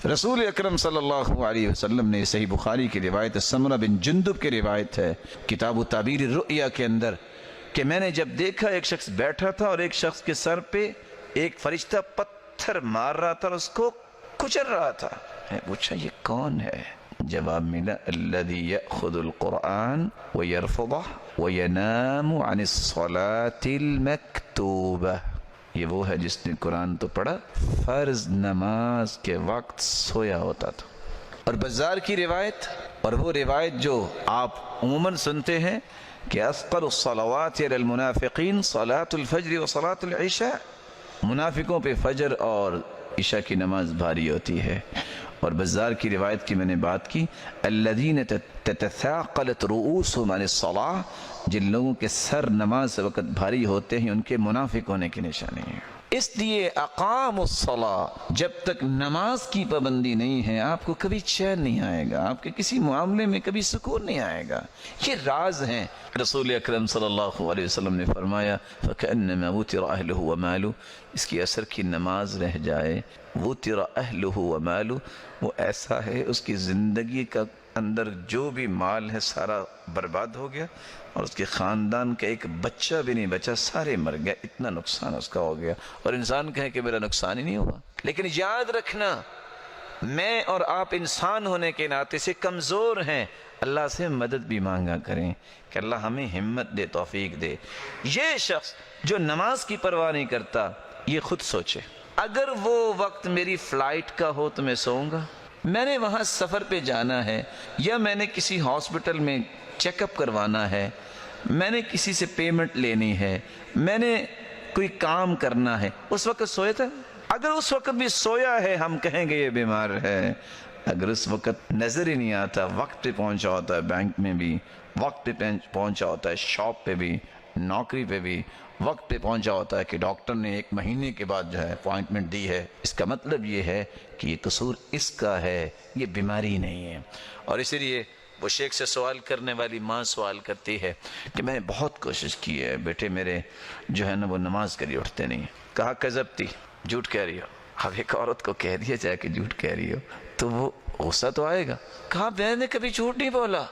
رسول اکرم صلی اللہ علیہ وسلم نے صحیح بخاری کی روایت سمرہ بن جندب کی روایت ہے کتاب تعبیر الرؤیا کے اندر کہ میں نے جب دیکھا ایک شخص بیٹھا تھا اور ایک شخص کے سر پہ ایک فرشتہ پتھر مار رہا تھا اور اس کو کچل رہا تھا. میں پوچھا یہ کون ہے؟ جواب ملا الذي يأخذ القرآن ويرفضه وينام عن الصلاة المكتوبة. یہ وہ ہے جس نے قرآن تو پڑھا فرض نماز کے وقت سویا ہوتا تھا. اور بزار کی روایت اور وہ روایت جو آپ عموماً سنتے ہیں کہ اثقل الصلوات علی المنافقین صلاة الفجر و صلاة العشاء، منافقوں پہ فجر اور عشاء کی نماز بھاری ہوتی ہے. اور بزار کی روایت کی میں نے بات کی الذین تتثاقلت رؤوسهم عن الصلاة، جن لوگوں کے سر نماز سے وقت بھاری ہوتے ہیں ان کے منافق ہونے کی نشانی ہے. اس لیے اقام الصلاة، جب تک نماز کی پابندی نہیں ہے آپ کو کبھی چین نہیں آئے گا، آپ کے کسی معاملے میں کبھی سکون نہیں آئے گا. یہ راز ہیں. رسول اکرم صلی اللہ علیہ وسلم نے فرمایا فَكَأَنَّمَا وُتِرَ أَهْلُهُ وَمَالُهُ، اس کی اثر کی نماز رہ جائے وُتِرَ أَهْلُهُ وَمَالُهُ، وہ ایسا ہے اس کی زندگی کا اندر جو بھی مال ہے سارا برباد ہو گیا اور اس کے خاندان کا ایک بچہ بھی نہیں بچا، سارے مر گئے، اتنا نقصان اس کا ہو گیا. اور انسان کہے کہ میرا نقصان ہی نہیں ہوا. لیکن یاد رکھنا میں اور آپ انسان ہونے کے ناطے سے کمزور ہیں. اللہ سے مدد بھی مانگا کریں کہ اللہ ہمیں ہمت دے، توفیق دے. یہ شخص جو نماز کی پرواہ نہیں کرتا یہ خود سوچے اگر وہ وقت میری فلائٹ کا ہو تو میں سوؤں گا، میں نے وہاں سفر پہ جانا ہے یا میں نے کسی ہاسپٹل میں چیک اپ کروانا ہے، میں نے کسی سے پیمنٹ لینی ہے، میں نے کوئی کام کرنا ہے، اس وقت سویا تھا؟ اگر اس وقت بھی سویا ہے ہم کہیں گے یہ بیمار ہے. اگر اس وقت نظر ہی نہیں آتا، وقت پہ پہنچا ہوتا ہے بینک میں بھی، وقت پہ پہنچا ہوتا ہے شاپ پہ بھی، نوکری پہ بھی وقت پہ پہنچا ہوتا ہے کہ ڈاکٹر نے 1 مہینے کے بعد جو ہے اپوائنٹمنٹ دی ہے، اس کا مطلب یہ ہے کہ یہ قصور اس کا ہے، یہ بیماری نہیں ہے. اور اسی لیے وہ شیخ سے سوال کرنے والی ماں سوال کرتی ہے کہ میں نے بہت کوشش کی ہے بیٹے میرے جو ہے نا وہ نماز کے لیے اٹھتے نہیں. کہا کذبتی، جھوٹ کہہ رہی ہو. اب ایک عورت کو کہہ دیا جائے کہ جھوٹ کہہ رہی ہو تو وہ غصہ تو آئے گا. کہا میں نے کبھی جھوٹ نہیں بولا.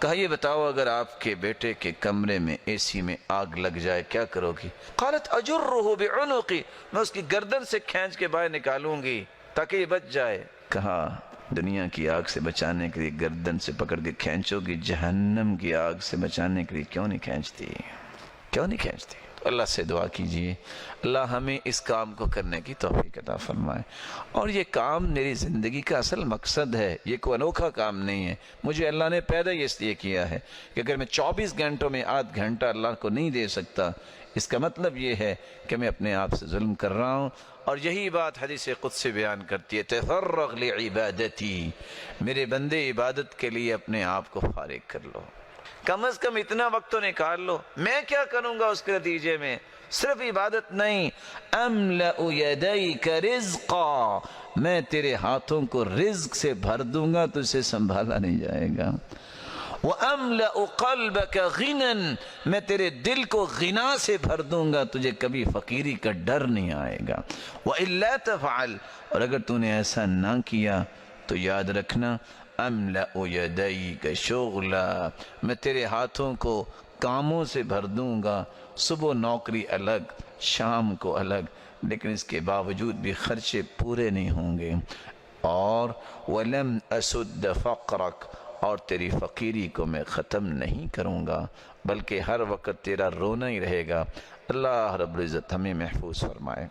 کہا یہ بتاؤ اگر آپ کے بیٹے کے کمرے میں اے سی میں آگ لگ جائے کیا کرو گی؟ قالت اجرہ بعنقی، میں اس کی گردن سے کھینچ کے باہر نکالوں گی تاکہ یہ بچ جائے. کہا دنیا کی آگ سے بچانے کے لیے گردن سے پکڑ کے کھینچو گی، جہنم کی آگ سے بچانے کے لیے کیوں نہیں کھینچتی؟ کیوں نہیں کھینچتی؟ اللہ سے دعا کیجئے اللہ ہمیں اس کام کو کرنے کی توفیق عطا فرمائے. اور یہ کام میری زندگی کا اصل مقصد ہے، یہ کوئی انوکھا کام نہیں ہے. مجھے اللہ نے پیدا ہی اس لیے کیا ہے کہ اگر میں 24 گھنٹوں میں آدھ گھنٹہ اللہ کو نہیں دے سکتا اس کا مطلب یہ ہے کہ میں اپنے آپ سے ظلم کر رہا ہوں. اور یہی بات حدیث قدسی بیان کرتی ہے تفرغ لعبادتی، میرے بندے عبادت کے لیے اپنے آپ کو فارغ کر لو، کم از کم اتنا وقت تو نکال لو. میں کیا کروں گا اس کے نتیجے میں؟ صرف عبادت نہیں، املأ یدیک رزقا، میں تیرے ہاتھوں کو رزق سے بھر دوں گا، تجھے سنبھالا نہیں جائے گا. وَأَمْلَأُ قَلْبَكَ غِنًا، میں تیرے دل کو غنا سے بھر دوں گا، تجھے کبھی فقیری کا ڈر نہیں آئے گا. وَإِلَّا تَفْعَلْ، اور اگر تو نے ایسا نہ کیا تو یاد رکھنا املأ یدیک شغلا، میں تیرے ہاتھوں کو کاموں سے بھر دوں گا، صبح نوکری الگ شام کو الگ، لیکن اس کے باوجود بھی خرچے پورے نہیں ہوں گے. اور وَلَمْ أَسُدَّ فَقْرَكَ، اور تیری فقیری کو میں ختم نہیں کروں گا بلکہ ہر وقت تیرا رونا ہی رہے گا. اللہ رب العزت ہمیں محفوظ فرمائے.